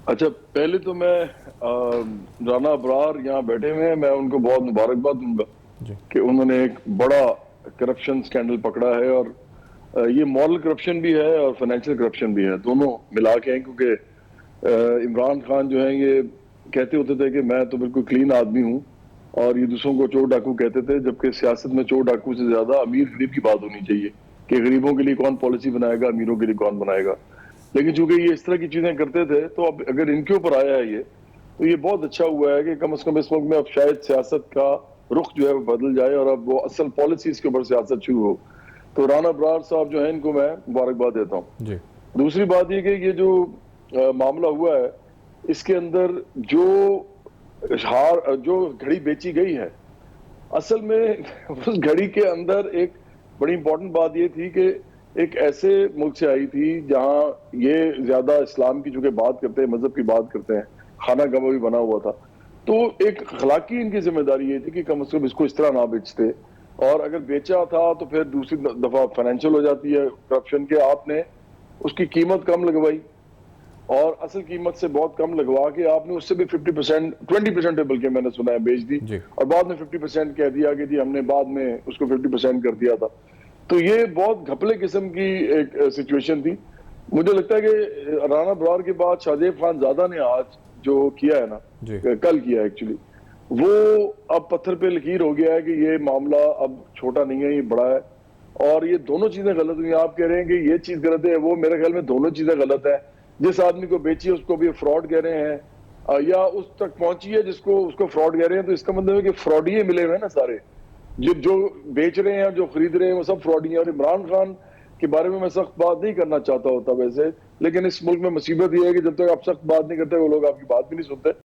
अच्छा, पहले तो मैं राना अबरार यहाँ बैठे हुए हैं, मैं उनको बहुत मुबारकबाद दूंगा जी। कि उन्होंने एक बड़ा करप्शन स्कैंडल पकड़ा है। और ये मॉरल करप्शन भी है और फाइनेंशियल करप्शन भी है, दोनों मिला के हैं। क्योंकि इमरान खान जो है ये कहते होते थे कि मैं तो बिल्कुल क्लीन आदमी हूँ, और ये दूसरों को चोर डाकू कहते थे। जबकि सियासत में चोर डाकू से ज्यादा अमीर गरीब की बात होनी चाहिए कि गरीबों के लिए कौन पॉलिसी बनाएगा, अमीरों के लिए कौन बनाएगा। लेकिन चूंकि ये इस तरह की चीजें करते थे, तो अब अगर इनके ऊपर आया है ये, तो ये बहुत अच्छा हुआ है कि कम से कम इस मुल्क में अब शायद सियासत का रुख जो है वो बदल जाए और अब वो असल पॉलिसीज के ऊपर सियासत शुरू हो। तो राना अबरार साहब जो है, इनको मैं मुबारकबाद देता हूँ। जी। दूसरी बात ये कि ये जो मामला हुआ है, इसके अंदर जो जो घड़ी बेची गई है, असल में उस घड़ी के अंदर एक बड़ी इंपॉर्टेंट बात ये थी कि एक ऐसे मुल्क से आई थी जहां ये ज्यादा इस्लाम की चूंकि बात करते हैं, मजहब की बात करते हैं, खाना गवा भी बना हुआ था। तो एक अखलाकी इनकी जिम्मेदारी ये थी कि कम से कम इसको इस तरह ना बेचते। और अगर बेचा था तो फिर दूसरी दफा फाइनेंशियल हो जाती है करप्शन के, आपने उसकी कीमत कम लगवाई और असल कीमत से बहुत कम लगवा के आपने उससे भी 50%, 20% बल्कि मैंने सुना है बेच दी। जी। और बाद में 50% कह दिया कि जी हमने बाद में उसको 50% कर दिया था। तो ये बहुत घपले किस्म की एक सिचुएशन थी। मुझे लगता है कि राणा बरार के बाद शाहजेब खान ज्यादा ने आज जो किया है ना, जी। कल किया एक्चुअली, वो अब पत्थर पे लकीर हो गया है कि ये मामला अब छोटा नहीं है, ये बड़ा है। और ये दोनों चीजें गलत हुई। आप कह रहे हैं कि ये चीज गलत है, वो मेरे ख्याल में दोनों चीजें गलत है। जिस आदमी को बेची है उसको भी फ्रॉड कह रहे हैं, या उस तक पहुंची है जिसको उसको फ्रॉड कह रहे हैं, तो इसका मतलब है कि फ्रॉड ही मिले हुए हैं ना सारे। जो जो बेच रहे हैं, जो खरीद रहे हैं, वो सब फ्रॉड ही है। और इमरान खान के बारे में मैं सख्त बात नहीं करना चाहता होता वैसे, लेकिन इस मुल्क में मुसीबत ये है कि जब तक आप सख्त बात नहीं करते वो लोग आपकी बात भी नहीं सुनते।